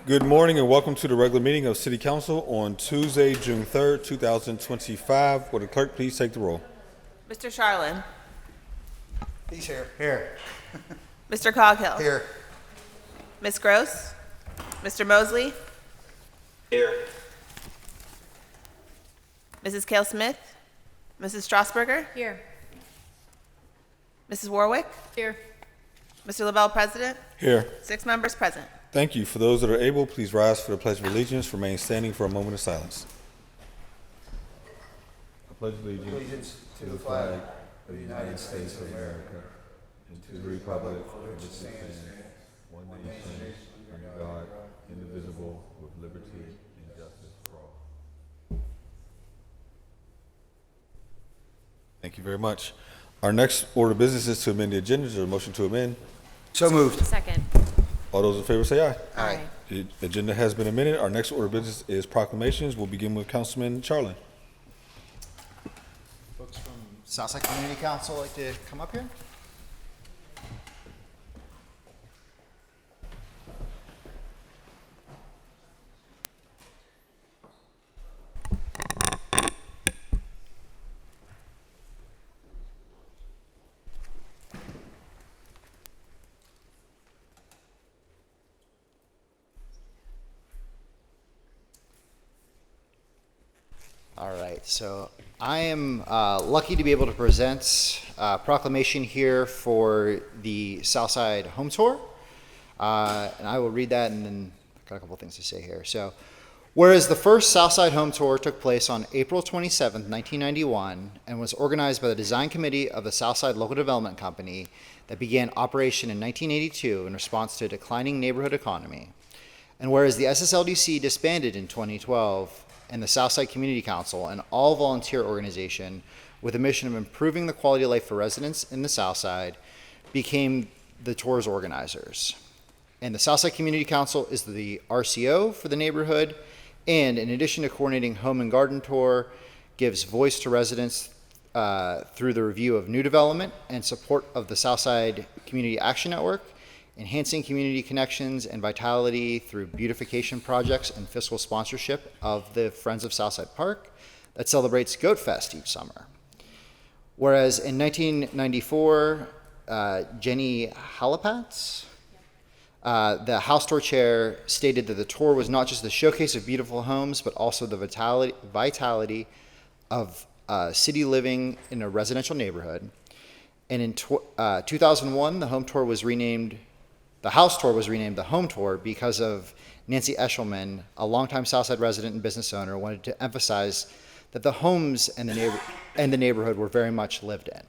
Good morning and welcome to the regular meeting of City Council on Tuesday, June 3rd, 2025. Will the clerk please take the roll? Mr. Charlin. He's here. Here. Mr. Coghill. Here. Ms. Gross. Mr. Mosley. Here. Mrs. Cale Smith. Mrs. Strasburger. Here. Mrs. Warwick. Here. Mr. LaBelle, President. Here. 6 members present. Thank you. For those that are able, please rise for the Pledge of Allegiance. Remain standing for a moment of silence. I pledge allegiance To the flag of the United States of America and to the republic for which it stands, one nation, under God, indivisible, with liberty and justice for all. Thank you very much. Our next order of business is to amend the agenda. Is there a motion to amend? So moved. Second. All those in favor say aye. Aye. The agenda has been amended. Our next order of business is proclamations. We'll begin with Councilman Charlin. Folks from Southside Community Council like to come up here? All right, so I am lucky to be able to present a proclamation here for the Southside Home Tour. And I will read that and then I've got a couple things to say here. So, whereas the first Southside Home Tour took place on April 27th, 1991, and was organized by the Design Committee of the Southside Local Development Company that began operation in 1982 in response to a declining neighborhood economy. And whereas the SSLDC disbanded in 2012, and the Southside Community Council, an all-volunteer organization with a mission of improving the quality of life for residents in the Southside, became the tour's organizers. And the Southside Community Council is the RCO for the neighborhood, and in addition to coordinating home and garden tour, gives voice to residents through the review of new development and support of the Southside Community Action Network, enhancing community connections and vitality through beautification projects and fiscal sponsorship of the Friends of Southside Park that celebrates Goat Fest each summer. Whereas in 1994, Jenny Halapatz, the House Tour Chair, stated that the tour was not just the showcase of beautiful homes, but also the vitality of city living in a residential neighborhood. And in 2001, the House Tour was renamed the Home Tour because of Nancy Eshelman, a longtime Southside resident and business owner, wanted to emphasize that the homes and the neighborhood were very much lived in.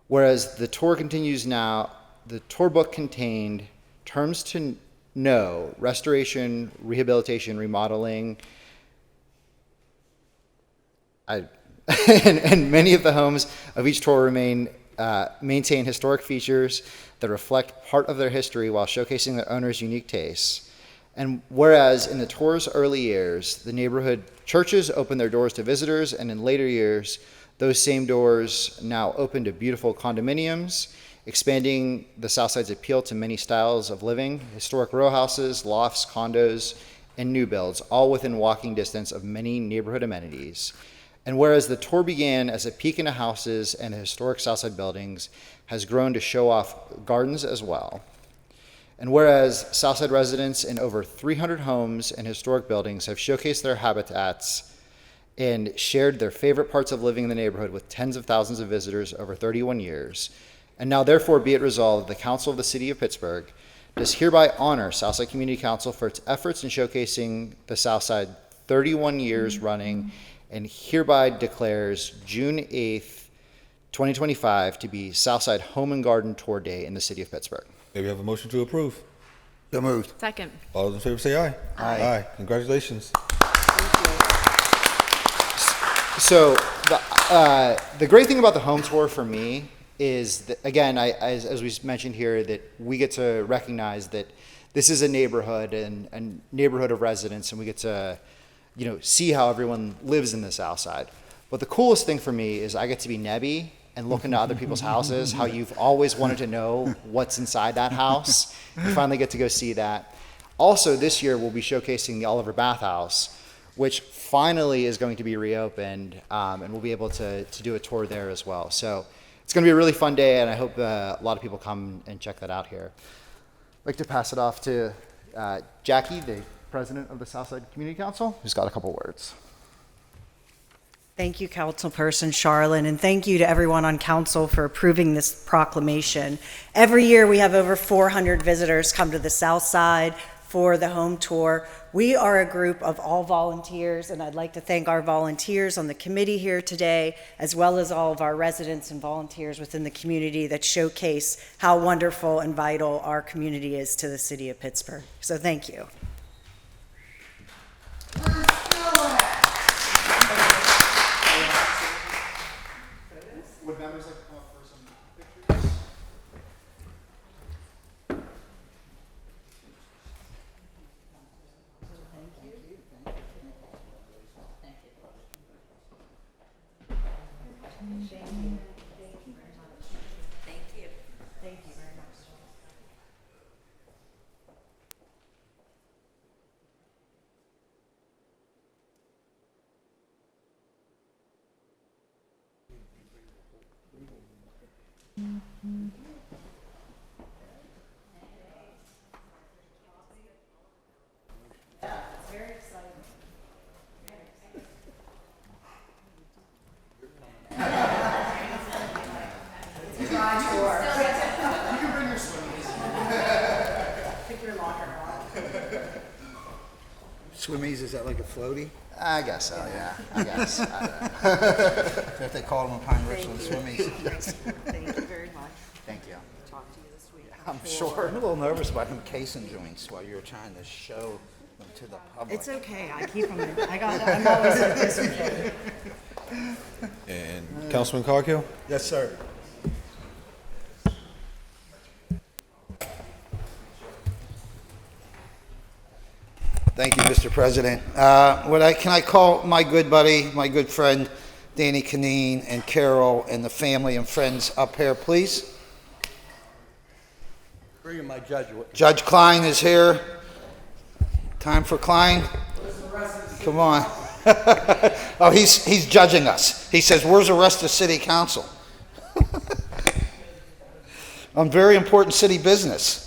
Whereas the tour continues now, the tour book contained terms to know, restoration, rehabilitation, remodeling, and many of the homes of each tour maintain historic features that reflect part of their history while showcasing their owners' unique tastes. And whereas in the tour's early years, the neighborhood churches opened their doors to visitors, and in later years, those same doors now open to beautiful condominiums, expanding the Southside's appeal to many styles of living, historic row houses, lofts, condos, and new builds, all within walking distance of many neighborhood amenities. And whereas the tour began as a peek into houses and historic Southside buildings, has grown to show off gardens as well. And whereas Southside residents in over 300 homes and historic buildings have showcased their habitats and shared their favorite parts of living in the neighborhood with tens of thousands of visitors over 31 years. And now therefore be it resolved, the Council of the City of Pittsburgh does hereby honor Southside Community Council for its efforts in showcasing the Southside 31 years running, and hereby declares June 8th, 2025 to be Southside Home and Garden Tour Day in the City of Pittsburgh. May we have a motion to approve? So moved. Second. All those in favor say aye. Aye. Aye. Congratulations. So the great thing about the home tour for me is that, again, as we mentioned here, that we get to recognize that this is a neighborhood and a neighborhood of residents, and we get to see how everyone lives in the South Side. But the coolest thing for me is I get to be Nebby and look into other people's houses, how you've always wanted to know what's inside that house. You finally get to go see that. Also, this year we'll be showcasing the Oliver Bathhouse, which finally is going to be reopened, and we'll be able to do a tour there as well. So it's going to be a really fun day, and I hope a lot of people come and check that out here. I'd like to pass it off to Jackie, the president of the Southside Community Council, who's got a couple words. Thank you, Councilperson Charlin, and thank you to everyone on council for approving this proclamation. Every year we have over 400 visitors come to the South Side for the home tour. We are a group of all volunteers, and I'd like to thank our volunteers on the committee here today, as well as all of our residents and volunteers within the community that showcase how wonderful and vital our community is to the city of Pittsburgh. So thank you. Would members like to come up for some pictures? Swimmies, is that like a floaty? I guess so, yeah. I guess. Is that what they call them in Pine Richland, swimmies? Thank you very much. Thank you. Talk to you this week. I'm sure. I'm a little nervous about them casing joints while you're trying to show them to the public. It's okay. I keep them. I'm always like this with you. And Councilman Coghill? Yes, sir. Thank you, Mr. President. Can I call my good buddy, my good friend, Danny Canine and Carol and the family and friends up here, please? Bring in my judge. Judge Klein is here. Time for Klein. Come on. Oh, he's judging us. He says, "Where's the rest of city council?" On very important city business.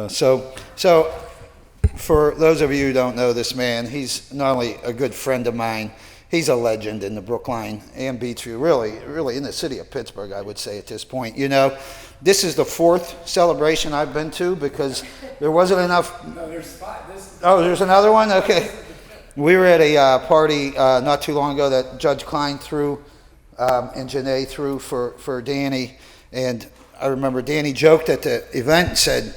So for those of you who don't know this man, he's not only a good friend of mine, he's a legend in the Brookline and Beachview, really in the city of Pittsburgh, I would say at this point. You know, this is the fourth celebration I've been to because there wasn't enough. No, there's five. Oh, there's another one? Okay. We were at a party not too long ago that Judge Klein threw and Janae threw for Danny, and I remember Danny joked at the event and said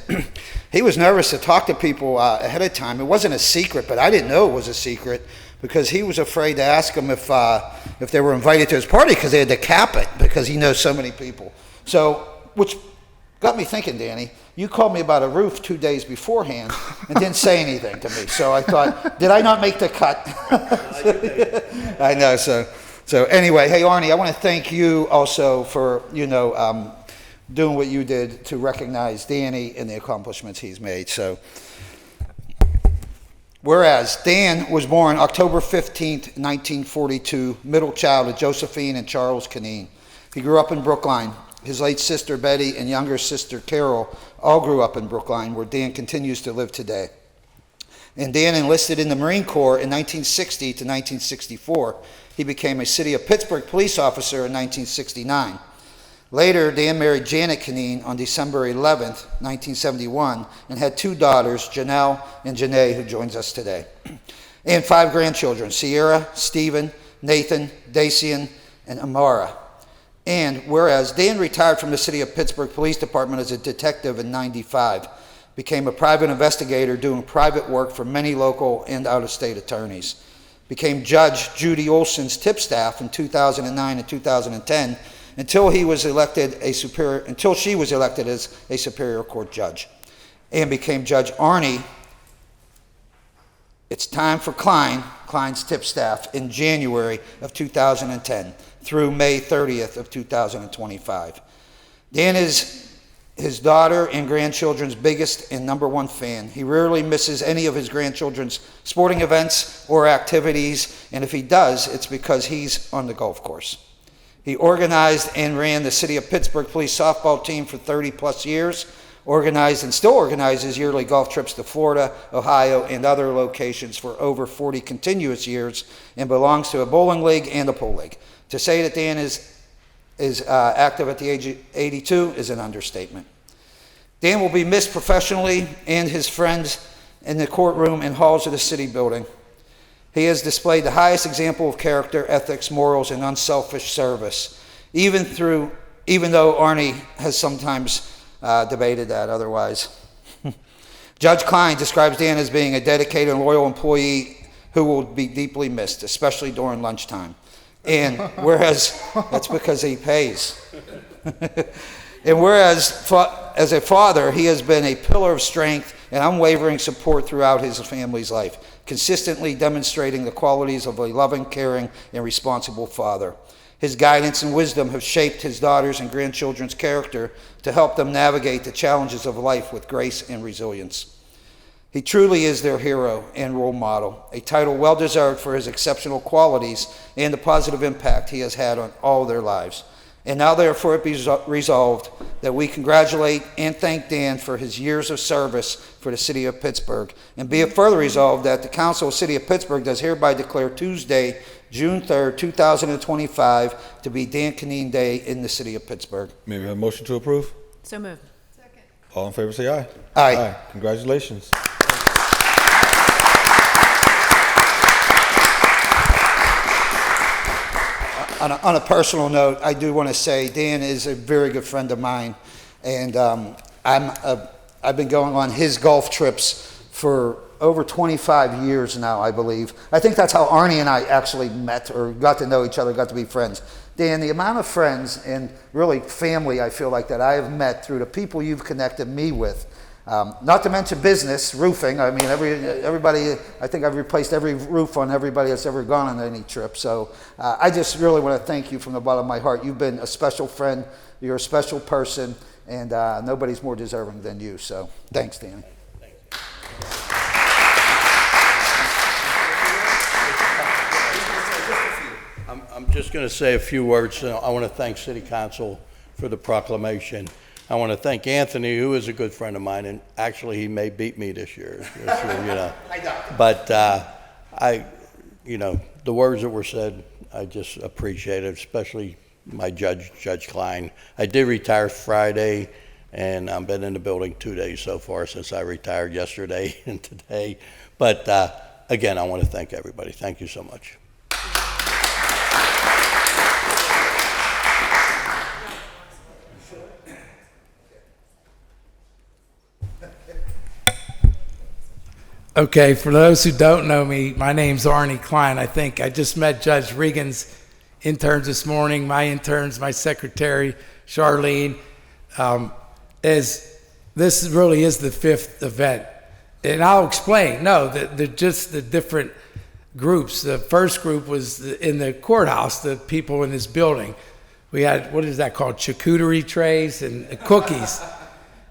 he was nervous to talk to people ahead of time. It wasn't a secret, but I didn't know it was a secret because he was afraid to ask them if they were invited to his party because they had to cap it because he knows so many people. So, which got me thinking, Danny, you called me about a roof 2 days beforehand and didn't say anything to me. So I thought, did I not make the cut? I know. So anyway, hey, Arnie, I want to thank you also for, doing what you did to recognize Danny and the accomplishments he's made. So, whereas Dan was born October 15th, 1942, middle child of Josephine and Charles Canine. He grew up in Brookline. His late sister Betty and younger sister Carol all grew up in Brookline, where Dan continues to live today. And Dan enlisted in the Marine Corps in 1960 to 1964. He became a City of Pittsburgh police officer in 1969. Later, Dan married Janet Canine on December 11th, 1971, and had two daughters, Janelle and Janae, who joins us today, and 5 grandchildren, Sierra, Stephen, Nathan, Dacian, and Amara. And whereas Dan retired from the City of Pittsburgh Police Department as a detective in '95, became a private investigator doing private work for many local and out-of-state attorneys, became Judge Judy Olson's tip staff in 2009 and 2010, until she was elected as a Superior Court judge, and became Judge Arnie. It's time for Klein's tip staff in January of 2010 through May 30th of 2025. Dan is his daughter and grandchildren's biggest and number one fan. He rarely misses any of his grandchildren's sporting events or activities, and if he does, it's because he's on the golf course. He organized and ran the City of Pittsburgh Police softball team for 30 plus years, organized and still organizes yearly golf trips to Florida, Ohio, and other locations for over 40 continuous years, and belongs to a bowling league and a pool league. To say that Dan is active at the age of 82 is an understatement. Dan will be missed professionally and his friends in the courtroom and halls of the city building. He has displayed the highest example of character, ethics, morals, and unselfish service, even though Arnie has sometimes debated that otherwise. Judge Klein describes Dan as being a dedicated and loyal employee who will be deeply missed, especially during lunchtime. And whereas, that's because he pays. And whereas, as a father, he has been a pillar of strength and unwavering support throughout his family's life, consistently demonstrating the qualities of a loving, caring, and responsible father. His guidance and wisdom have shaped his daughters' and grandchildren's character to help them navigate the challenges of life with grace and resilience. He truly is their hero and role model, a title well-deserved for his exceptional qualities and the positive impact he has had on all their lives. And now therefore it be resolved that we congratulate and thank Dan for his years of service for the City of Pittsburgh. And be it further resolved that the Council of the City of Pittsburgh does hereby declare Tuesday, June 3rd, 2025 to be Dan Kneen Day in the City of Pittsburgh. May we have a motion to approve? So moved. All in favor say aye. Aye. Congratulations. On a personal note, I do want to say Dan is a very good friend of mine, and I've been going on his golf trips for over 25 years now, I believe. I think that's how Arnie and I actually met or got to know each other, got to be friends. Dan, the amount of friends and really family I feel like that I have met through the people you've connected me with, not to mention business, roofing. I mean, everybody, I think I've replaced every roof on everybody that's ever gone on any trip. So I just really want to thank you from the bottom of my heart. You've been a special friend. You're a special person, and nobody's more deserving than you. So thanks, Danny. I'm just going to say a few words. I want to thank City Council for the proclamation. I want to thank Anthony, who is a good friend of mine, and actually he may beat me this year. You know. But the words that were said, I just appreciate it, especially my Judge Klein. I did retire Friday, and I've been in the building 2 days so far since I retired yesterday and today. But again, I want to thank everybody. Thank you so much. Okay, for those who don't know me, my name's Arnie Klein. I think I just met Judge Regan's interns this morning. My interns, my secretary, Charlene, this really is the fifth event. And I'll explain. No, they're just the different groups. The first group was in the courthouse, the people in this building. We had, what is that called, charcuterie trays and cookies.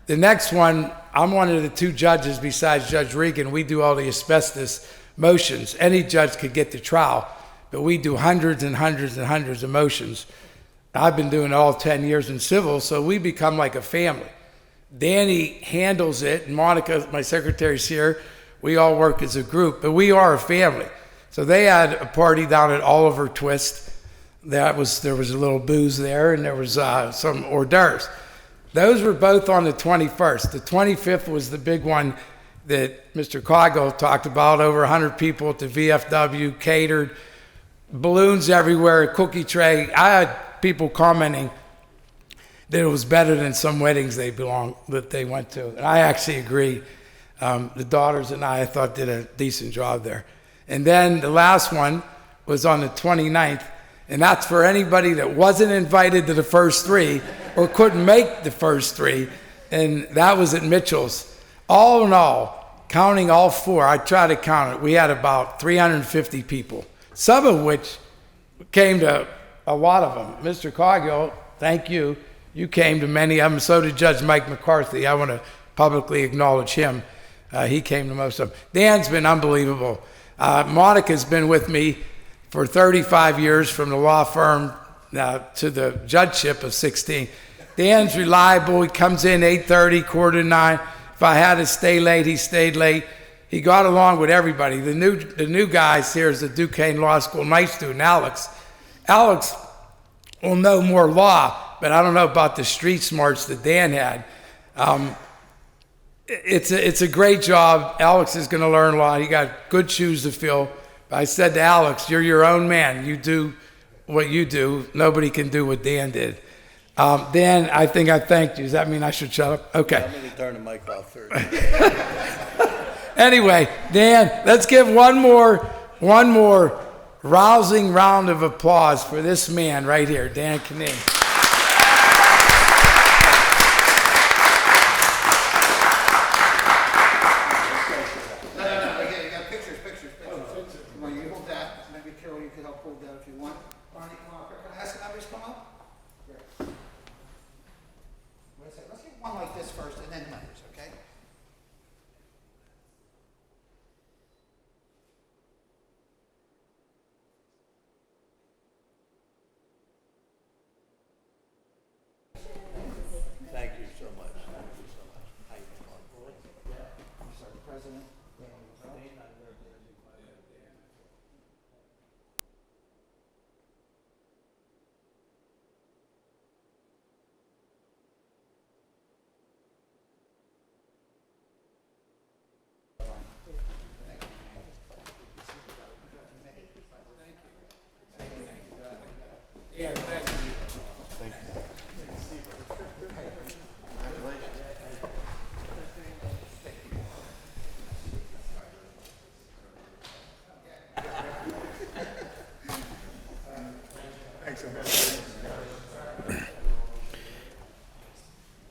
The next one, I'm one of the two judges besides Judge Regan. We do all the asbestos motions. Any judge could get to trial, but we do hundreds and hundreds and hundreds of motions. I've been doing it all 10 years in civil, so we become like a family. Danny handles it, and Monica, my secretary's here. We all work as a group, but we are a family. So they had a party down at Oliver Twist. There was a little booze there, and there was some hors d'oeuvres. Those were both on the 21st. The 25th was the big one that Mr. Coggle talked about. Over 100 people at the VFW, catered, balloons everywhere, a cookie tray. I had people commenting that it was better than some weddings that they went to. And I actually agree. The daughters and I thought did a decent job there. And then the last one was on the 29th. And that's for anybody that wasn't invited to the first three or couldn't make the first three. And that was at Mitchell's. All in all, counting all four, I tried to count it, we had about 350 people, some of which came to a lot of them. Mr. Coggill, thank you. You came to many of them. So did Judge Mike McCarthy. I want to publicly acknowledge him. He came to most of them. Dan's been unbelievable. Monica's been with me for 35 years, from the law firm to the judgeship of 16. Dan's reliable. He comes in 8:30, 8:45. If I had to stay late, he stayed late. He got along with everybody. The new guys here is the Duquesne Law School night student, Alex. Alex will know more law, but I don't know about the street smarts that Dan had. It's a great job. Alex is going to learn a lot. He got good shoes to fill. But I said to Alex, you're your own man. You do what you do. Nobody can do what Dan did. Dan, I think I thanked you. Does that mean I should shut up? Okay. I'm going to turn the mic off first. Anyway, Dan, let's give one more rousing round of applause for this man right here, Dan Kinane. When you hold that, maybe Carol, you could help hold that if you want. Barney, come on, can I ask the members to come up? Great. Wait a second, let's get one like this first and then the members, okay? Thank you so much. Thank you so much. How you doing? Sorry, President.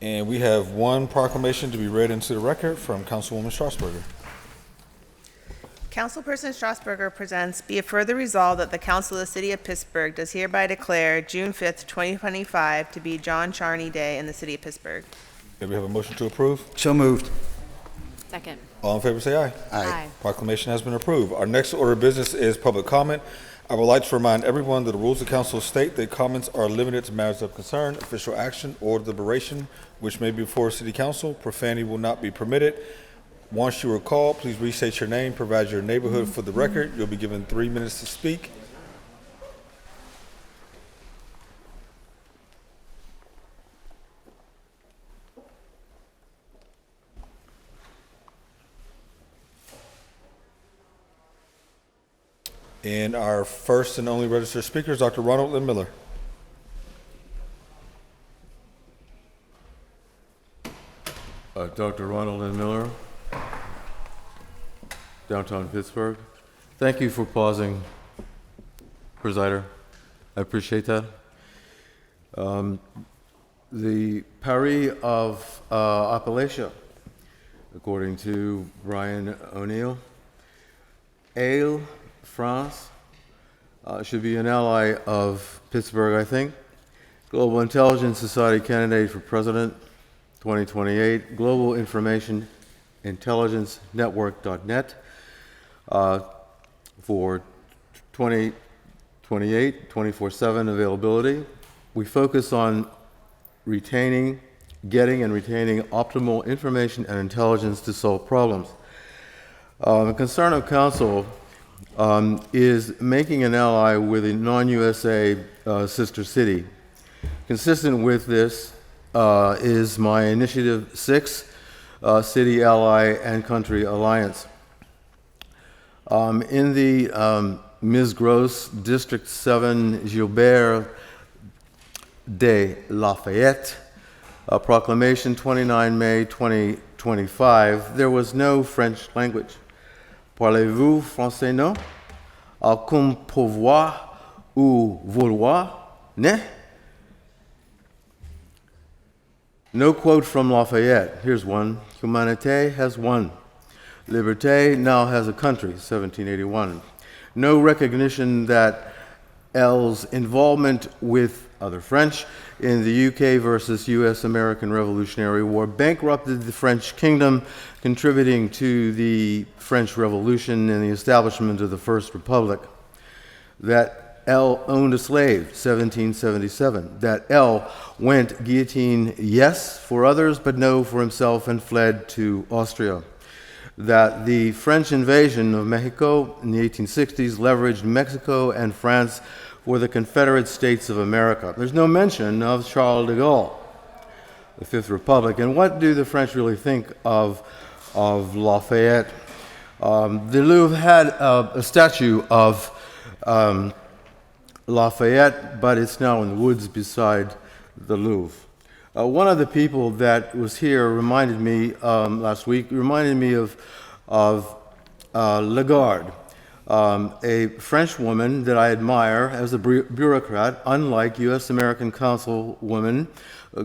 And we have one proclamation to be read into the record from Councilwoman Strasburger. Councilperson Strasburger presents, be it further resolved that the Council of the City of Pittsburgh does hereby declare June 5th, 2025 to be John Charney Day in the City of Pittsburgh. May we have a motion to approve? So moved. Second. All in favor say aye. Aye. Proclamation has been approved. Our next order of business is public comment. I would like to remind everyone that the rules of council state that comments are limited to matters of concern, official action, or deliberation, which may be before city council. Profanity will not be permitted. Once you are called, please restate your name, provide your neighborhood for the record. You'll be given 3 minutes to speak. And our first and only registered speaker is Dr. Ronald Lynn Miller. Dr. Ronald Lynn Miller, downtown Pittsburgh. Thank you for pausing, Presider. I appreciate that. The Paris of Appalachia, according to Brian O'Neill, Ale, France, should be an ally of Pittsburgh, I think. Global Intelligence Society candidate for president, 2028, Global Information Intelligence Network.net for 2028, 24/7 availability. We focus on getting and retaining optimal information and intelligence to solve problems. The concern of council is making an ally with a non-USA sister city. Consistent with this is my Initiative 6, City Ally and Country Alliance. In the Ms. Gross, District 7, Gilbert de Lafayette, proclamation 29 May 2025, there was no French language. Parlez-vous français, non? Comme pouvoir ou vouloir, ne? No quote from Lafayette. Here's one. Humanité has won. Liberté now has a country, 1781. No recognition that L's involvement with other French in the UK versus U.S. American Revolutionary War bankrupted the French kingdom, contributing to the French Revolution and the establishment of the First Republic. That L owned a slave, 1777. That L went guillotine yes for others, but no for himself, and fled to Austria. That the French invasion of Mexico in the 1860s leveraged Mexico and France for the Confederate States of America. There's no mention of Charles de Gaulle, the Fifth Republic. And what do the French really think of Lafayette? The Louvre had a statue of Lafayette, but it's now in the woods beside the Louvre. One of the people that was here reminded me last week, reminded me of Lagarde, a French woman that I admire as a bureaucrat, unlike U.S. American Councilwoman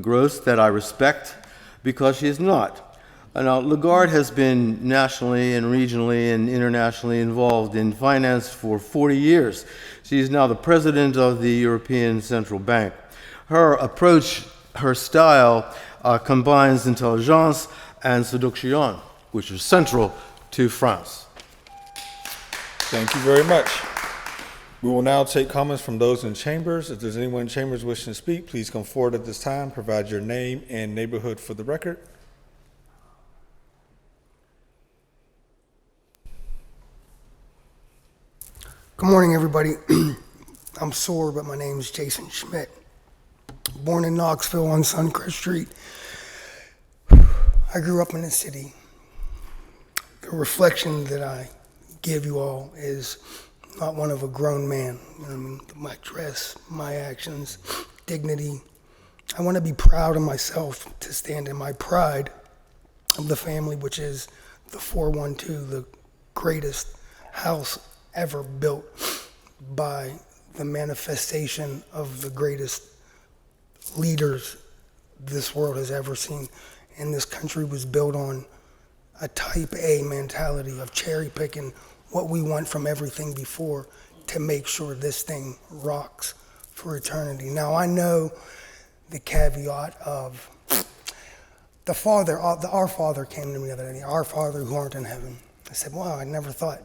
Gross, that I respect because she is not. Now, Lagarde has been nationally and regionally and internationally involved in finance for 40 years. She is now the president of the European Central Bank. Her approach, her style, combines intelligence and seduction, which is central to France. Thank you very much. We will now take comments from those in chambers. If there's anyone in chambers wishing to speak, please come forward at this time. Provide your name and neighborhood for the record. Good morning, everybody. I'm sore, but my name is Jason Schmidt. Born in Knoxville on Suncrest Street. I grew up in the city. The reflection that I give you all is not one of a grown man. You know what I mean? My dress, my actions, dignity. I want to be proud of myself, to stand in my pride of the family, which is the 412, the greatest house ever built by the manifestation of the greatest leaders this world has ever seen. And this country was built on a type A mentality of cherry picking what we want from everything before to make sure this thing rocks for eternity. Now, I know the caveat of the Father, our Father came to me the other day, our Father who art in heaven. I said, wow, I never thought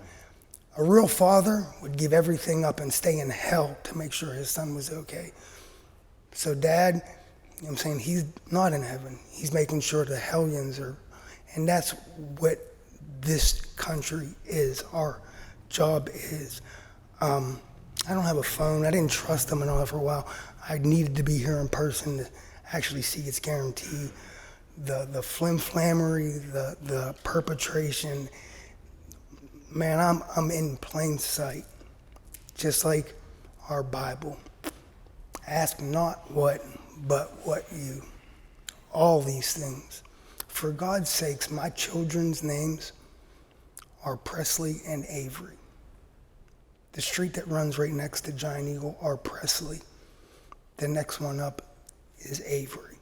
a real father would give everything up and stay in hell to make sure his son was okay. So Dad, you know what I'm saying, he's not in heaven. He's making sure the hellions are, and that's what this country is, our job is. I don't have a phone. I didn't trust them and all that for a while. I needed to be here in person to actually see its guarantee. The flim-flammery, the perpetration, man, I'm in plain sight, just like our Bible. Ask not what, but what you. All these things. For God's sakes, my children's names are Presley and Avery. The street that runs right next to Giant Eagle are Presley. The next one up is Avery.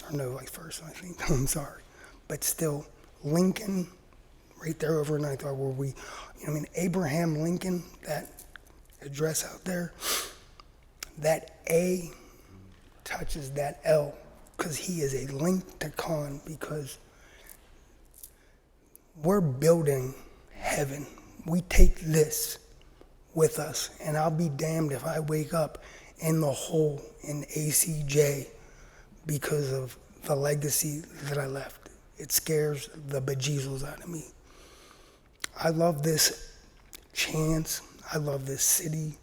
Or no, like first, I think. I'm sorry. But still, Lincoln, right there over in Ninth Ward, where we, you know what I mean, Abraham Lincoln, that address out there, that A touches that L, because he is a link to Con, because we're building heaven. We take this with us, and I'll be damned if I wake up in the hole in ACJ because of the legacy that I left. It scares the bejesus out of me. I love this chance. I love this city.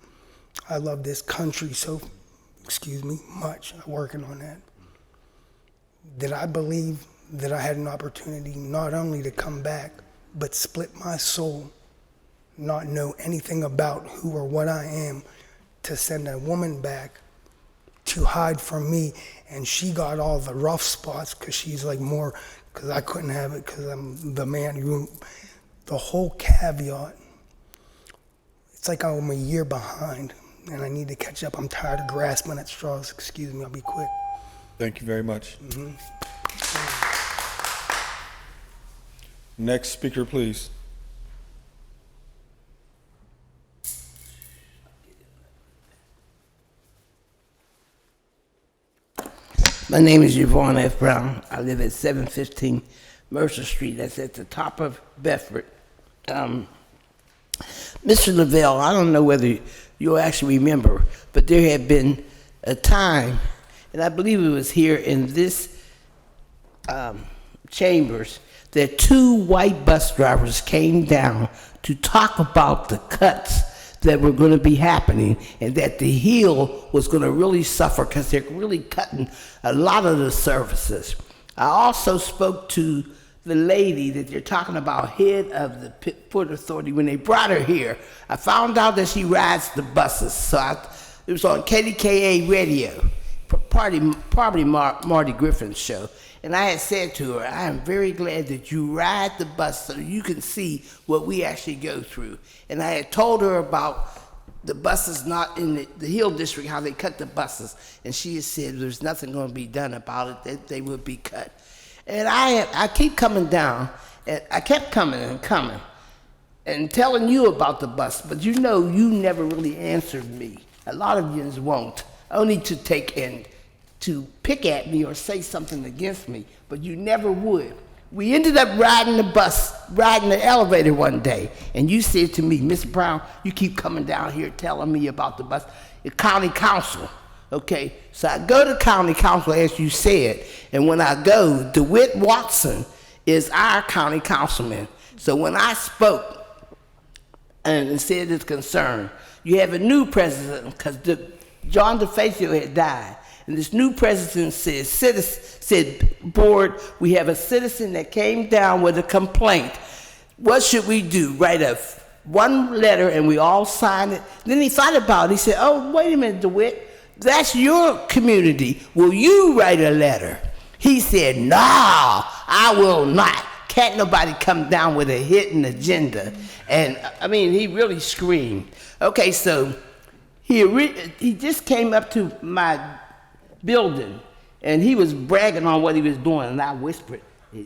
I love this country so, much. I'm working on that. That I believe that I had an opportunity not only to come back, but split my soul, not know anything about who or what I am, to send a woman back to hide from me, and she got all the rough spots because she's like more, because I couldn't have it because I'm the man who, the whole caveat, it's like I'm a year behind and I need to catch up. I'm tired of grasping at straws. Excuse me, I'll be quick. Thank you very much. Next speaker, please. My name is Yvonne F. Brown. I live at 715 Mercer Street. That's at the top of Bedford. Mr. Lavelle, I don't know whether you'll actually remember, but there had been a time, and I believe it was here in this chambers, that 2 white bus drivers came down to talk about the cuts that were going to be happening, and that the Hill was going to really suffer because they're really cutting a lot of the services. I also spoke to the lady that they're talking about, head of the Port Authority. When they brought her here, I found out that she rides the buses. So it was on KDKA radio, probably Marty Griffin's show. And I had said to her, I am very glad that you ride the bus so you can see what we actually go through. And I had told her about the buses not in the Hill District, how they cut the buses. And she had said there's nothing going to be done about it, that they would be cut. And I keep coming down, and I kept coming and telling you about the bus, but you know you never really answered me. A lot of yous won't, only to take and to pick at me or say something against me, but you never would. We ended up riding the elevator one day, and you said to me, Mr. Brown, you keep coming down here telling me about the bus. The county council, okay? So I go to county council, as you said, and when I go, DeWitt Watson is our county councilman. So when I spoke and said it's concern, you have a new president, because John DeFazio had died. And this new president said, board, we have a citizen that came down with a complaint. What should we do? Write one letter and we all sign it. Then he thought about it. He said, oh, wait a minute, DeWitt. That's your community. Will you write a letter? He said, no, I will not. Can't nobody come down with a hidden agenda. And I mean, he really screamed. Okay, so he just came up to my building, and he was bragging on what he was doing, and I whispered,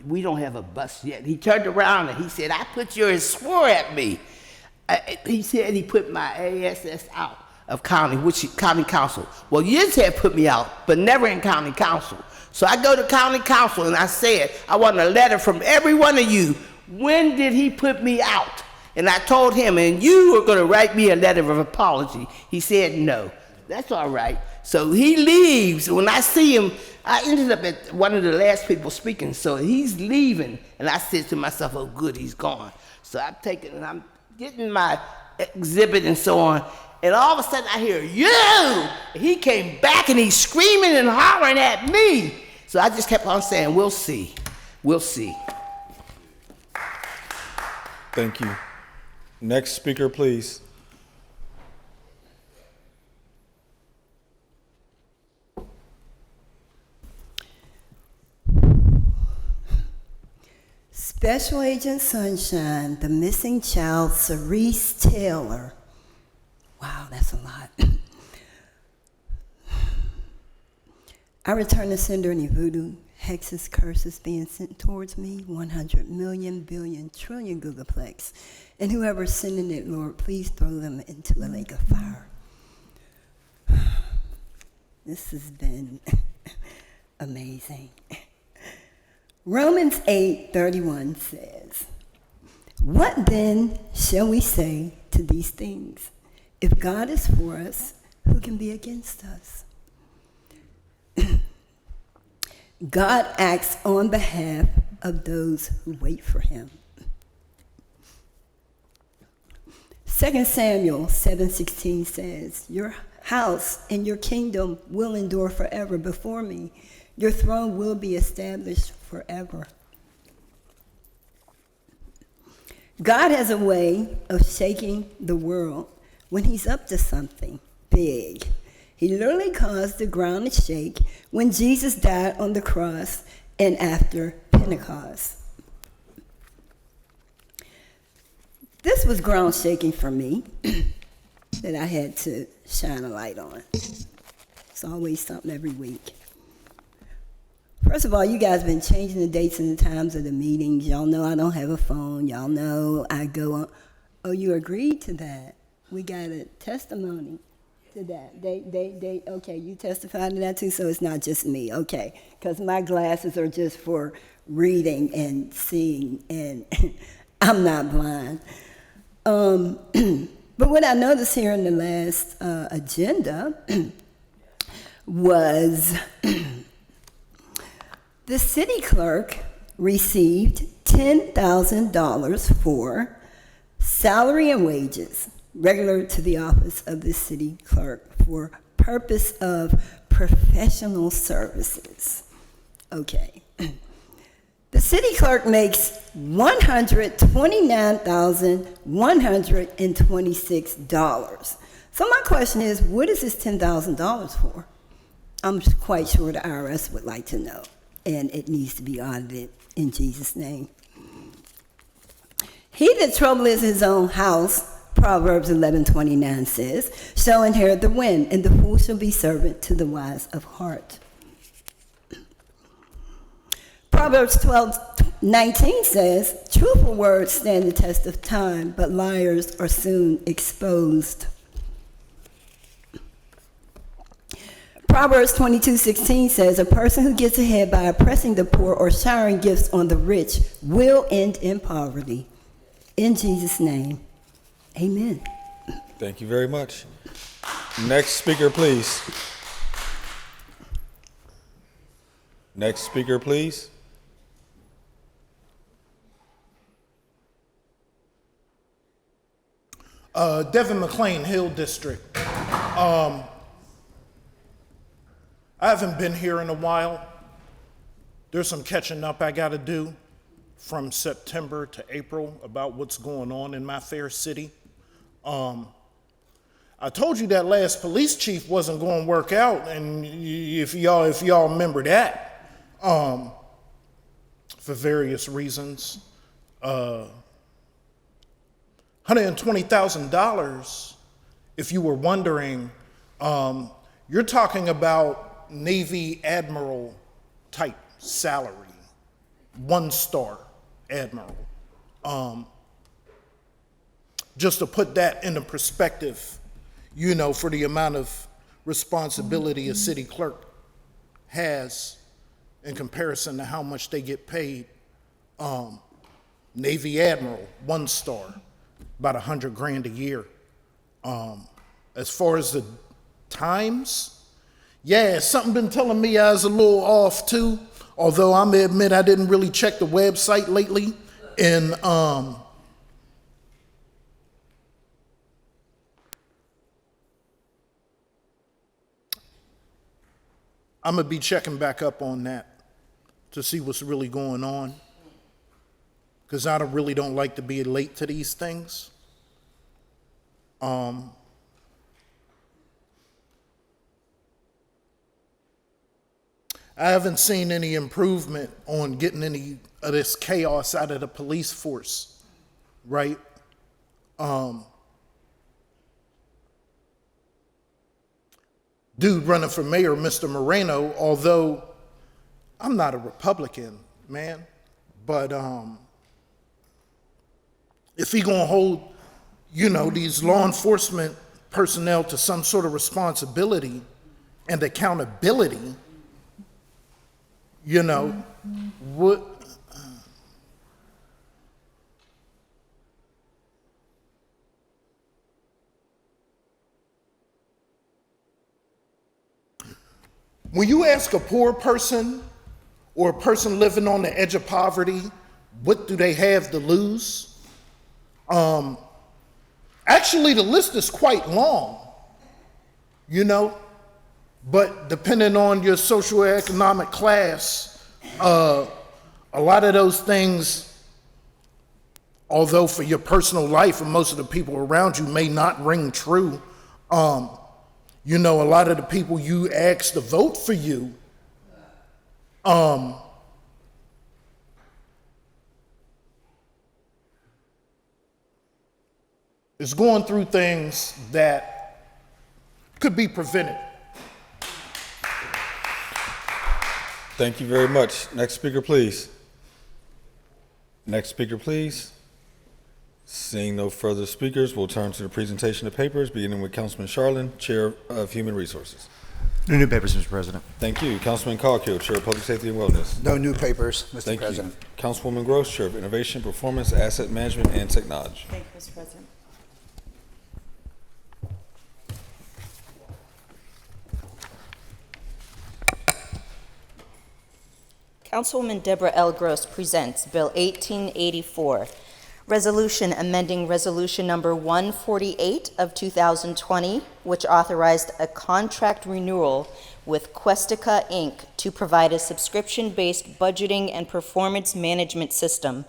we don't have a bus yet. He turned around and he said, I put you and swore at me. He said he put my ASS out of county council. Well, you have put me out, but never in county council. So I go to county council and I said, I want a letter from every one of you. When did he put me out? And I told him, and you were going to write me a letter of apology. He said no. That's all right. So he leaves. When I see him, I ended up at one of the last people speaking. So he's leaving. And I said to myself, oh, good, he's gone. So I'm taking, and I'm getting my exhibit and so on. And all of a sudden I hear, you! And he came back and he's screaming and hollering at me. So I just kept on saying, we'll see. We'll see. Thank you. Next speaker, please. Special Agent Sunshine, the missing child, Cerise Taylor. Wow, that's a lot. I return to sender any voodoo, hexes, curses being sent towards me, 100 million, billion, trillion googolplex. And whoever's sending it, Lord, please throw them into a lake of fire. This has been amazing. Romans 8:31 says, what then shall we say to these things? If God is for us, who can be against us? God acts on behalf of those who wait for him. 2 Samuel 7:16 says, your house and your kingdom will endure forever before me. Your throne will be established forever. God has a way of shaking the world when he's up to something big. He literally caused the ground to shake when Jesus died on the cross and after Pentecost. This was ground shaking for me that I had to shine a light on. It's always something every week. First of all, you guys have been changing the dates and the times of the meetings. Y'all know I don't have a phone. Y'all know I go on. Oh, you agreed to that. We got a testimony. to that. Okay, you testified to that too, so it's not just me, okay. Because my glasses are just for reading and seeing, and I'm not blind. But what I noticed here in the last agenda was the city clerk received $10,000 for salary and wages regular to the office of the city clerk for purpose of professional services. Okay. The city clerk makes $129,126. So my question is, what is this $10,000 for? I'm quite sure the IRS would like to know, and it needs to be audited in Jesus' name. He that troubleth his own house, Proverbs 11:29 says, shall inherit the wind, and the fool shall be servant to the wise of heart. Proverbs 12:19 says, truthful words stand the test of time, but liars are soon exposed. Proverbs 22:16 says, a person who gets ahead by oppressing the poor or showering gifts on the rich will end in poverty. In Jesus' name, amen. Thank you very much. Next speaker, please. Next speaker, please. Devin McLean, Hill District. I haven't been here in a while. There's some catching up I got to do from September to April about what's going on in my fair city. I told you that last police chief wasn't going to work out, and if y'all remember that, for various reasons. $120,000, if you were wondering, you're talking about Navy Admiral type salary, 1-star Admiral. Just to put that into perspective, you know, for the amount of responsibility a city clerk has in comparison to how much they get paid. Navy Admiral, 1-star, about $100,000 a year. As far as the times, yeah, something been telling me I was a little off too, although I'm gonna admit I didn't really check the website lately, and I'm gonna be checking back up on that to see what's really going on, because I really don't like to be late to these things. I haven't seen any improvement on getting any of this chaos out of the police force, right? Dude running for mayor, Mr. Moreno, although I'm not a Republican, man, but if he gonna hold, you know, these law enforcement personnel to some sort of responsibility and accountability, you know, what? When you ask a poor person or a person living on the edge of poverty, what do they have to lose? Actually, the list is quite long, you know, but depending on your socioeconomic class, a lot of those things, although for your personal life and most of the people around you may not ring true, you know, a lot of the people you ask to vote for you, is going through things that could be prevented. Thank you very much. Next speaker, please. Next speaker, please. Seeing no further speakers, we'll turn to the presentation of papers, beginning with Councilman Charlin, Chair of Human Resources. No new papers, Mr. President. Thank you. Councilman Coghill, Chair of Public Safety and Wellness. No new papers, Mr. Thank President. you. Councilwoman Gross, Chair of Innovation, Performance, Asset Management, and Technology. Thank you, Mr. President. Councilwoman Deborah L. Gross presents Bill 1884, Resolution amending Resolution Number 148 of 2020, which authorized a contract renewal with Questica, Inc. to provide a subscription-based budgeting and performance management system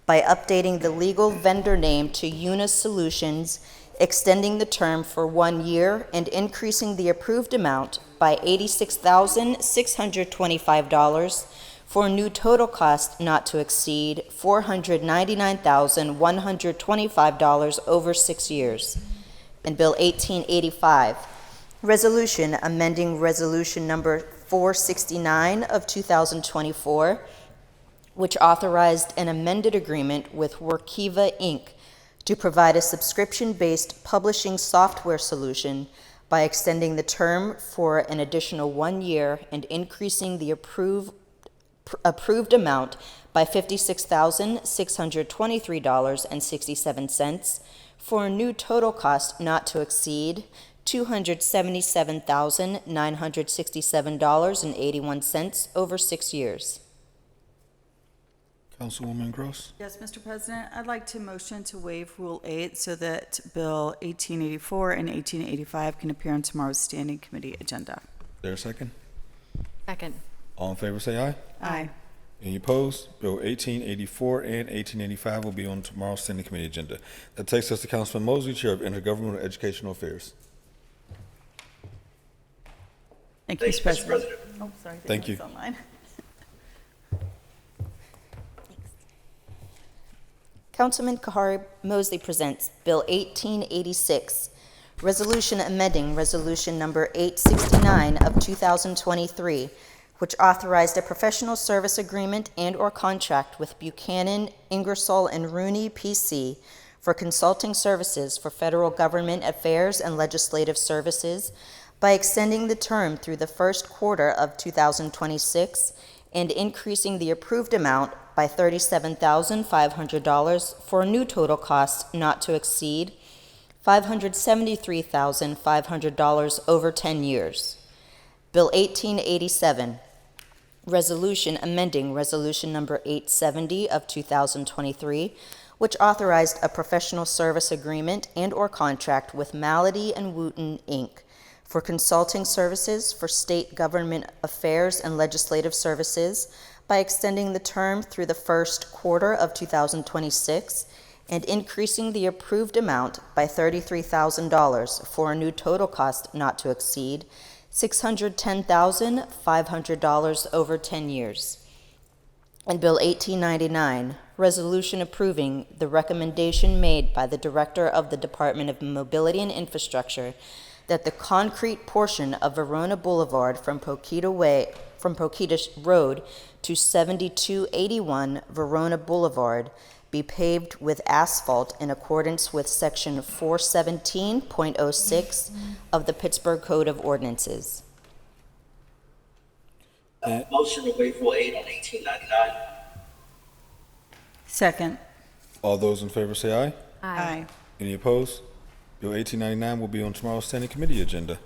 by updating the legal vendor name to Unis Solutions, extending the term for 1 year, and increasing the approved amount by $86,625 for a new total cost not to exceed $499,125 over 6 years. And Bill 1885, Resolution amending Resolution Number 469 of 2024, which authorized an amended agreement with Workiva, Inc. to provide a subscription-based publishing software solution by extending the term for an additional 1 year and increasing the approved amount by $56,623.67 for a new total cost not to exceed $277,967.81 over 6 years. Councilwoman Gross. Yes, Mr. President, I'd like to motion to waive Rule 8 so that Bill 1884 and 1885 can appear on tomorrow's Standing Committee agenda. There a second? Second. All in favor say aye. Aye. Any opposed? Bill 1884 and 1885 will be on tomorrow's Standing Committee agenda. That takes us to Councilman Mosley, Chair of Intergovernmental Educational Affairs. Thank you, Mr. President. Oh, sorry. Thank you. Online. Councilman Kahari Mosley presents Bill 1886, Resolution amending Resolution Number 869 of 2023, which authorized a professional service agreement and/or contract with Buchanan, Ingersoll, and Rooney, P.C. for consulting services for federal government affairs and legislative services by extending the term through the first quarter of 2026 and increasing the approved amount by $37,500 for a new total cost not to exceed $573,500 over 10 years. Bill 1887, Resolution amending Resolution Number 870 of 2023, which authorized a professional service agreement and/or contract with Malady and Wooten, Inc. for consulting services for state government affairs and legislative services by extending the term through the first quarter of 2026 and increasing the approved amount by $33,000 for a new total cost not to exceed $610,500 over 10 years. And Bill 1899, Resolution approving the recommendation made by the Director of the Department of Mobility and Infrastructure that the concrete portion of Verona Boulevard from Pokita Road to 7281 Verona Boulevard be paved with asphalt in accordance with Section 417.06 of the Pittsburgh Code of Ordinances. Motion to waive Rule 8 on 1899. Second. All those in favor say aye. Aye. Any opposed? Bill 1899 will be on tomorrow's Standing Committee agenda.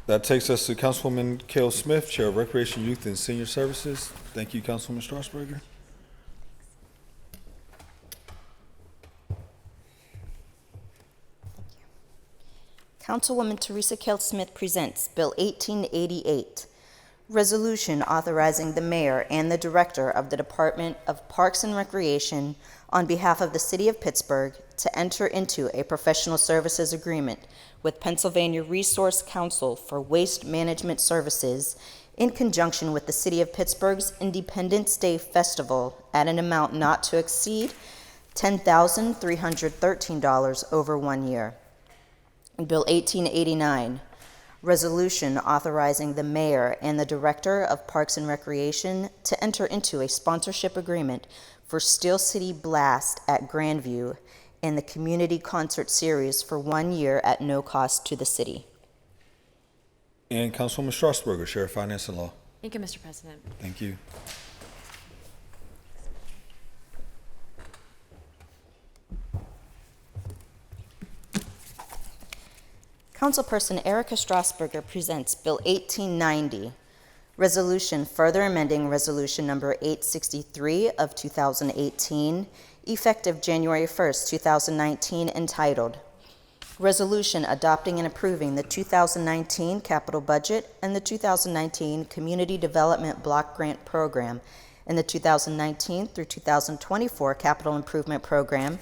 That takes us to Councilwoman Cale Smith, Chair of Recreation, Youth, and Senior Services. Thank you, Councilwoman Strasburger. Councilwoman Teresa Cale Smith presents Bill 1888, Resolution authorizing the mayor and the director of the Department of Parks and Recreation on behalf of the City of Pittsburgh to enter into a professional services agreement with Pennsylvania Resource Council for waste management services in conjunction with the City of Pittsburgh's Independence Day Festival at an amount not to exceed $10,313 over 1 year. Bill 1889, Resolution authorizing the mayor and the director of Parks and Recreation to enter into a sponsorship agreement for Steel City Blast at Grandview and the Community Concert Series for 1 year at no cost to the city. And Councilwoman Strasburger, Chair of Finance and Law. Thank you, Mr. President. Thank you. Councilperson Erica Strasburger presents Bill 1890, Resolution further amending Resolution number 863 of 2018, effective January 1st, 2019, entitled Resolution adopting and approving the 2019 capital budget and the 2019 Community Development Block Grant Program and the 2019 through 2024 Capital Improvement Program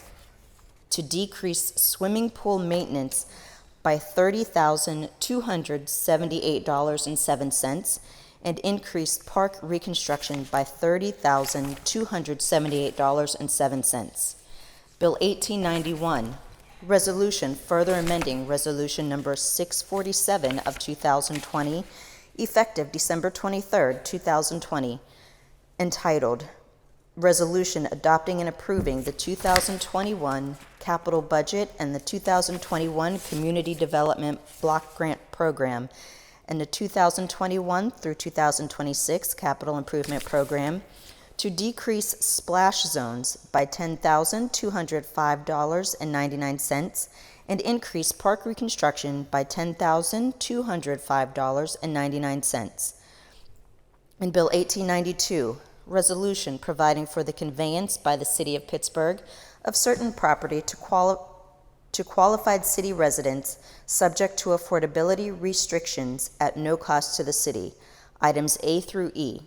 to decrease swimming pool maintenance by $30,278.07 and increased park reconstruction by $30,278.07. Bill 1891, Resolution further amending Resolution number 647 of 2020, effective December 23rd, 2020, entitled Resolution adopting and approving the 2021 capital budget and the 2021 Community Development Block Grant Program and the 2021 through 2026 Capital Improvement Program to decrease splash zones by $10,205.99 and increase park reconstruction by $10,205.99. In Bill 1892, Resolution providing for the conveyance by the City of Pittsburgh of certain property to qualified city residents subject to affordability restrictions at no cost to the city, items A through E,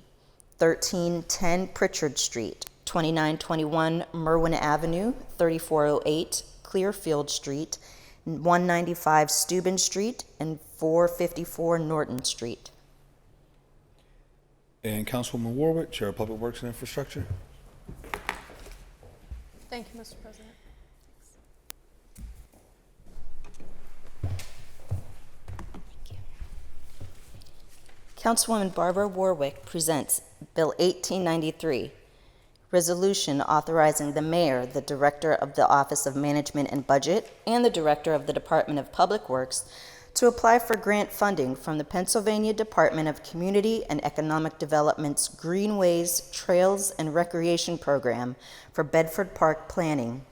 1310 Pritchard Street, 2921 Merwin Avenue, 3408 Clearfield Street, 195 Steuben Street, and 454 Norton Street. And Councilwoman Warwick, Chair of Public Works and Infrastructure. Thank you, Mr. President. Councilwoman Barbara Warwick presents Bill 1893, Resolution authorizing the mayor, the director of the Office of Management and Budget, and the director of the Department of Public Works to apply for grant funding from the Pennsylvania Department of Community and Economic Development's Greenways, Trails, and Recreation Program for Bedford Park planning.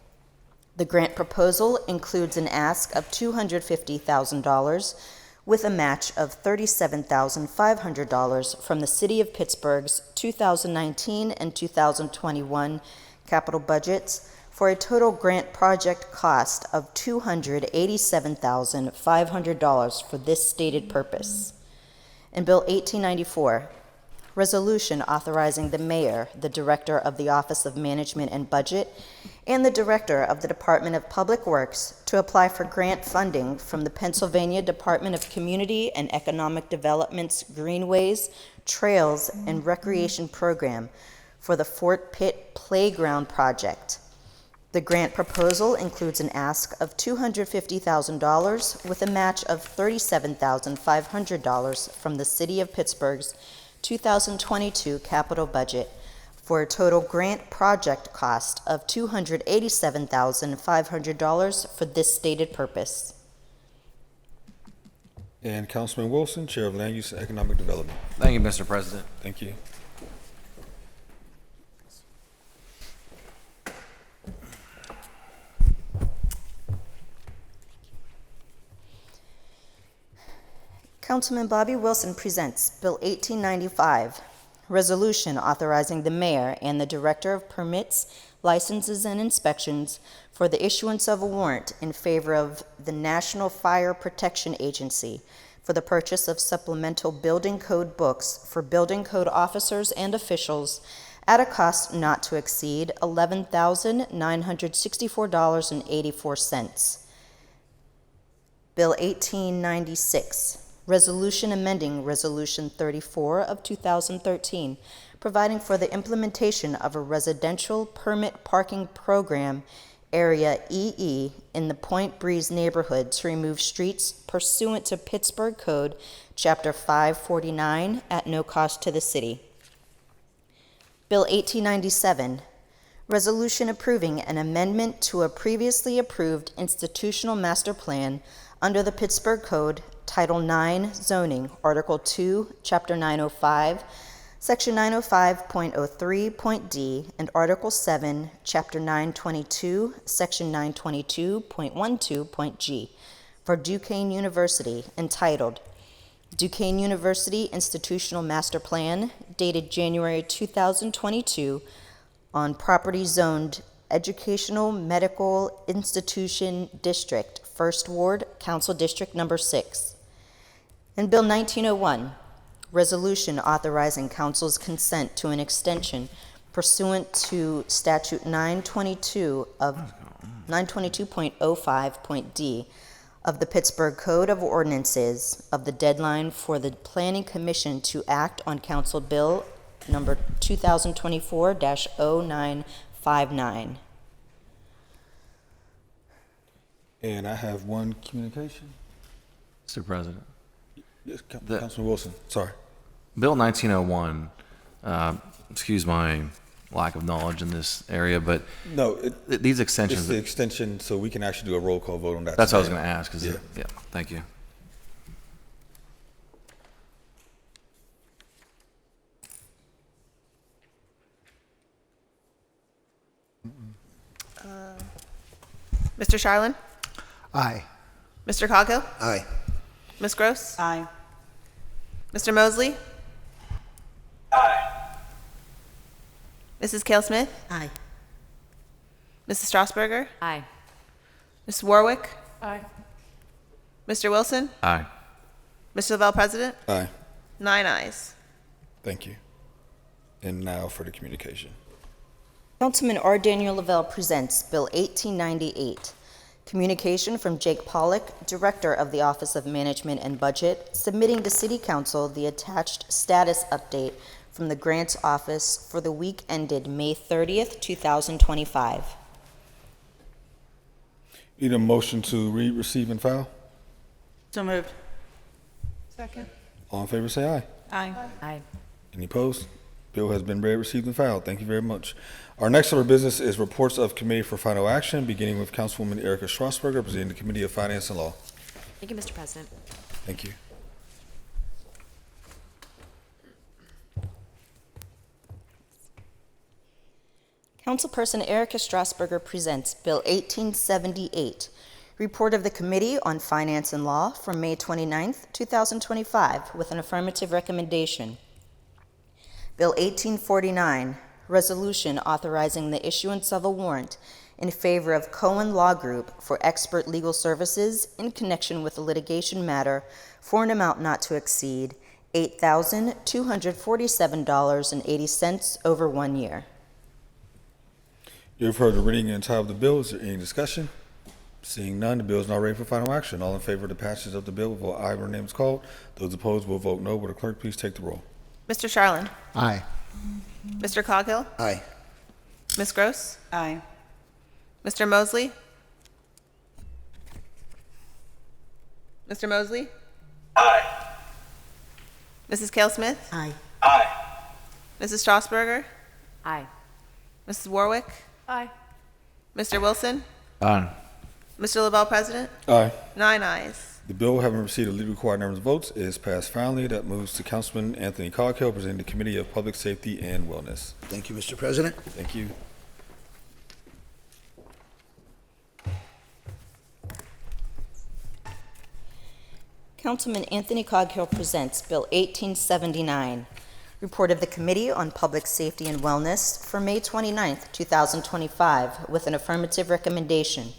The grant proposal includes an ask of $250,000 with a match of $37,500 from the City of Pittsburgh's 2019 and 2021 capital budgets for a total grant project cost of $287,500 for this stated purpose. In Bill 1894, Resolution authorizing the mayor, the director of the Office of Management and Budget, and the director of the Department of Public Works to apply for grant funding from the Pennsylvania Department of Community and Economic Development's Greenways, Trails, and Recreation Program for the Fort Pitt Playground Project. The grant proposal includes an ask of $250,000 with a match of $37,500 from the City of Pittsburgh's 2022 capital budget for a total grant project cost of $287,500 for this stated purpose. And Councilman Wilson, Chair of Land Use and Economic Development. Thank you, Mr. President. Thank you. Councilman Bobby Wilson presents Bill 1895, Resolution authorizing the mayor and the director of permits, licenses, and inspections for the issuance of a warrant in favor of the National Fire Protection Agency for the purchase of supplemental building code books for building code officers and officials at a cost not to exceed $11,964.84. Bill 1896, Resolution amending Resolution 34 of 2013, providing for the implementation of a residential permit parking program Area EE in the Point Breeze neighborhood to remove streets pursuant to Pittsburgh Code, Chapter 549, at no cost to the city. Bill 1897, resolution approving an amendment to a previously approved institutional master plan under the Pittsburgh Code, Title 9 Zoning, Article 2, Chapter 905, Section 905.03.d, and Article 7, Chapter 922, Section 922.12.g, for Duquesne University, entitled Duquesne University Institutional Master Plan, dated January 2022, on property zoned Educational Medical Institution District, 1st Ward, Council District Number 6. And Bill 1901, resolution authorizing council's consent to an extension pursuant to Statute 922.05.d of the Pittsburgh Code of Ordinances of the deadline for the Planning Commission to act on Council Bill number 2024-0959. And I have one communication. Mr. President. Yes, Councilman Wilson, sorry. Bill 1901, excuse my lack of knowledge in this area, but No, these extensions. It's the extension, so we can actually do a roll call vote on that. That's what I was tonight. going to ask. Yeah. Thank you. Mr. Charlin? Aye. Mr. Coghill? Aye. Ms. Gross? Aye. Mr. Mosley? Aye. Mrs. Cale Smith? Aye. Mrs. Strasburger? Aye. Ms. Warwick? Aye. Mr. Wilson? Aye. Mr. Lavelle, President? Aye, 9 ayes. thank you. And now for the communication. Councilman R. Daniel Lavelle presents Bill 1898, communication from Jake Pollock, Director of the Office of Management and Budget, submitting to City Council the attached status update from the Grants Office for the week ended May 30th, 2025. Need a motion to read, receive, and file? So moved. Second. All in favor, say aye. Aye. Aye. Any opposed? Bill has been read, received, and filed. Thank you very much. Our next order of business is reports of committee for final action, beginning with Councilwoman Erica Strasburger, presenting the Committee of Finance and Law. Thank you, Mr. President. Thank you. Councilperson Erica Strasburger presents Bill 1878, report of the Committee on Finance and Law from May 29th, 2025, with an affirmative recommendation. Bill 1849, resolution authorizing the issuance of a warrant in favor of Cohen Law Group for expert legal services in connection with a litigation matter for an amount not to exceed $8,247.80 over 1 year. You have heard the reading and title of the bill. Is there any discussion? Seeing none, the bill is now ready for final action. All in favor of the passage of the bill will vote aye when the name is called. Those opposed will vote no. Will the clerk please take the roll? Mr. Charlin? Aye. Mr. Coghill? Aye. Ms. Gross? Aye. Mr. Mosley? Mr. Mosley? Aye. Mrs. Cale Smith? Aye. Aye. Mrs. Strasburger? Aye. Mrs. Warwick? Aye. Mr. Wilson? Aye. Mr. Lavelle, President? Aye. 9 ayes. The bill, having received a legally required number of votes, is passed finally. That moves to Councilman Anthony Coghill, presenting the Committee of Public Safety and Wellness. Thank you, Mr. President. Thank you. Councilman Anthony Coghill presents Bill 1879, report of the Committee on Public Safety and Wellness for May 29th, 2025, with an affirmative recommendation.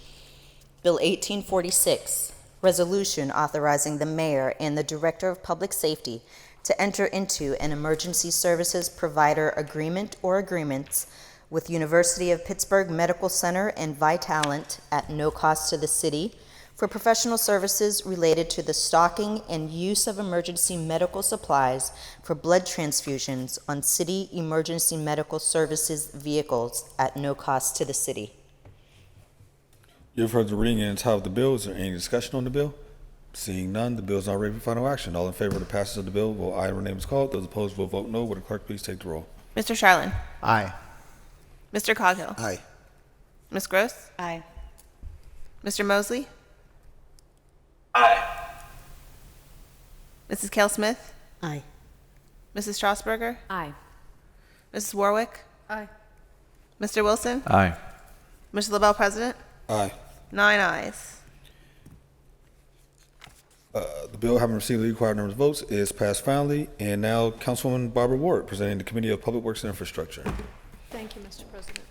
Bill 1846, resolution authorizing the mayor and the director of public safety to enter into an emergency services provider agreement or agreements with University of Pittsburgh Medical Center and Vitalant at no cost to the city for professional services related to the stocking and use of emergency medical supplies for blood transfusions on city emergency medical services vehicles at no cost to the city. You've heard the reading and title of the bill. Is there any discussion on the bill? Seeing none, the bill is now ready for final action. All in favor of the passage of the bill, vote aye when the name is called. Those opposed will vote no. Will the clerk please take the roll? Mr. Charlin? Aye. Mr. Coghill? Aye. Ms. Gross? Aye. Mr. Mosley? Aye. Mrs. Kell Smith? Aye. Mrs. Strasburger? Aye. Mrs. Warwick? Aye. Mr. Wilson? Aye. Mr. LaBelle, President? Aye. 9 ayes. The bill, having received the required number of votes, is passed finally. And now, Councilwoman Barbara Ward, presenting the Committee of Public Works and Infrastructure. Thank you, Mr. President.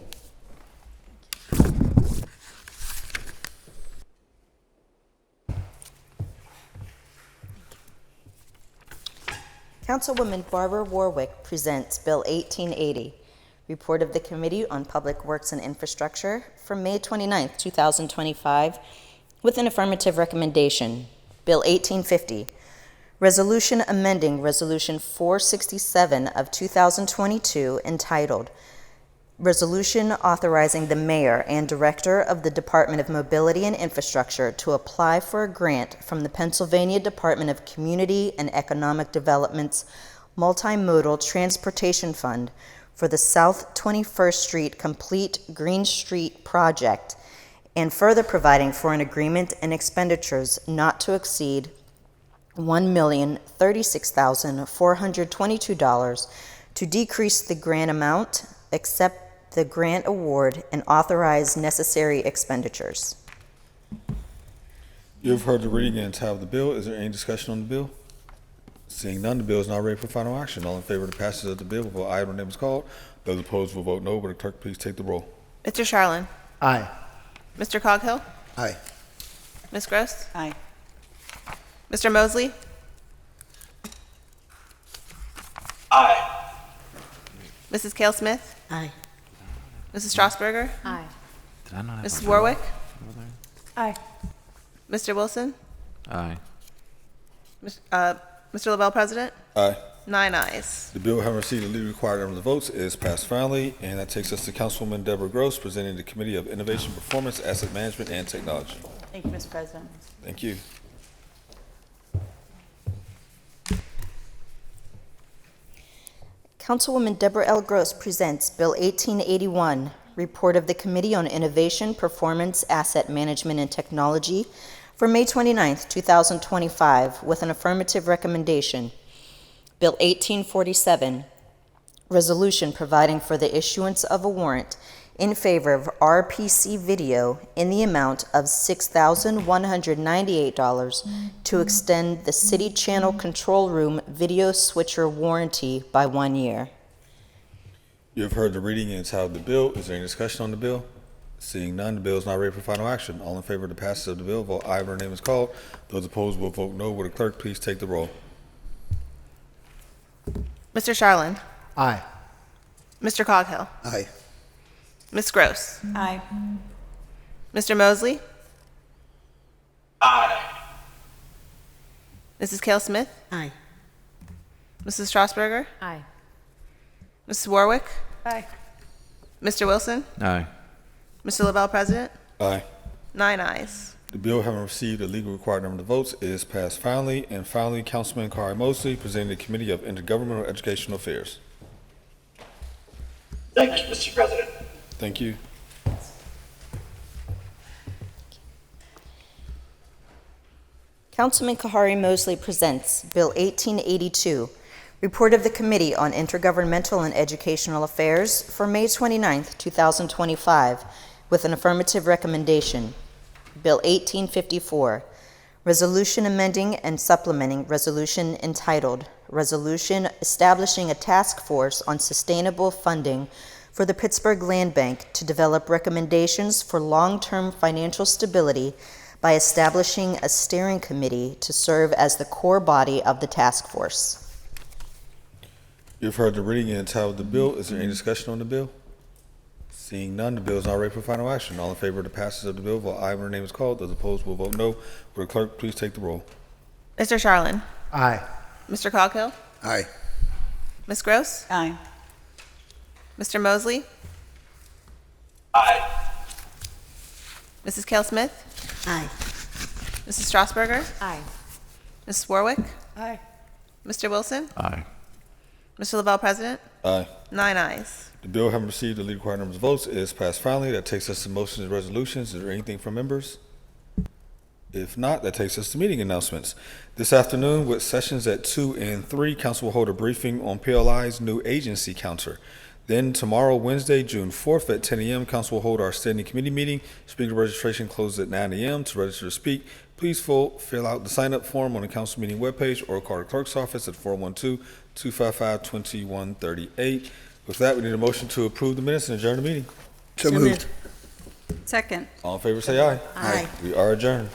Councilwoman Barbara Warwick presents Bill 1880, Report of the Committee on Public Works and Infrastructure for May 29, 2025, with an affirmative recommendation. Bill 1850, Resolution amending Resolution 467 of 2022 entitled Resolution authorizing the Mayor and Director of the Department of Mobility and Infrastructure to apply for a grant from the Pennsylvania Department of Community and Economic Development's Multimodal Transportation Fund for the South 21st Street Complete Green Street Project, and further providing for an agreement and expenditures not to exceed $1,036,422 to decrease the grant amount, accept the grant award, and authorize necessary expenditures. You have heard the reading and title of the bill. Is there any discussion on the bill? Seeing none, the bill is now ready for final action. All in favor of the passage of the bill will vote aye when the name is called. Those opposed will vote no. Will the clerk please take the roll? Mr. Charlin? Aye. Mr. Coghill? Aye. Ms. Gross? Aye. Mr. Mosley? Aye. Mrs. Kell Smith? Aye. Mrs. Strasburger? Aye. Did I not have Mrs. my Warwick? over there? Aye. Mr. Wilson? Aye. Mr. LaBelle, President? Aye. 9 ayes. The bill, having received the legally required number of votes, is passed finally. And that takes us to Councilwoman Deborah Gross, presenting the Committee of Innovation, Performance, Asset Management, and Technology. Thank you, Mr. President. Thank you. Councilwoman Deborah L. Gross presents Bill 1881, Report of the Committee on Innovation, Performance, Asset Management, and Technology for May 29, 2025, with an affirmative recommendation. Bill 1847, Resolution providing for the issuance of a warrant in favor of RPC Video in the amount of $6,198 to extend the City Channel Control Room video switcher warranty by 1 year. You have heard the reading and title of the bill. Is there any discussion on the bill? Seeing none, the bill is now ready for final action. All in favor of the passage of the bill, vote aye when the name is called. Those opposed will vote no. Will the clerk please take the roll? Mr. Charlin? Aye. Mr. Coghill? Aye. Ms. Gross? Aye. Mr. Mosley? Aye. Mrs. Kell Smith? Aye. Mrs. Strasburger? Aye. Mrs. Warwick? Aye. Mr. Wilson? Aye. Mr. LaBelle, President? Aye. 9 ayes. The bill, having received the legal required number of votes, is passed finally. And finally, Councilman Kari Mosley, presenting the Committee of Intergovernmental Educational Affairs. Thank you, Mr. President. Thank you. Councilman Kahari Mosley presents Bill 1882, Report of the Committee on Intergovernmental and Educational Affairs for May 29, 2025, with an affirmative recommendation. Bill 1854, Resolution amending and supplementing Resolution entitled Resolution establishing a task force on sustainable funding for the Pittsburgh Land Bank to develop recommendations for long-term financial stability by establishing a steering committee to serve as the core body of the task force. You've heard the reading and title of the bill. Is there any discussion on the bill? Seeing none, the bill is now ready for final action. All in favor of the passage of the bill, vote aye when the name is called. Those opposed will vote no. Will the clerk please take the roll? Mr. Charlin? Aye. Mr. Coghill? Aye. Ms. Gross? Aye. Mr. Mosley? Aye. Mrs. Kell Smith? Aye. Mrs. Strasburger? Aye. Mrs. Warwick? Aye. Mr. Wilson? Aye. Mr. Lavelle, President? Aye. 9 ayes. The bill having received the legal required number of votes is passed finally. That takes us to motions and resolutions. Is there anything from members? If not, that takes us to meeting announcements. This afternoon, with sessions at 2 and 3, council will hold a briefing on PLI's new agency counter. Then tomorrow, Wednesday, June 4th at 10 a.m., council will hold our standing committee meeting. Speaker registration closes at 9 a.m. To register to speak, please fill out the sign-up form on the council meeting webpage or call the clerk's office at 412-255-2138. With that, we need a motion to approve the minutes and adjourn the meeting. So moved. Second. All in favor, say aye. Aye. We are adjourned.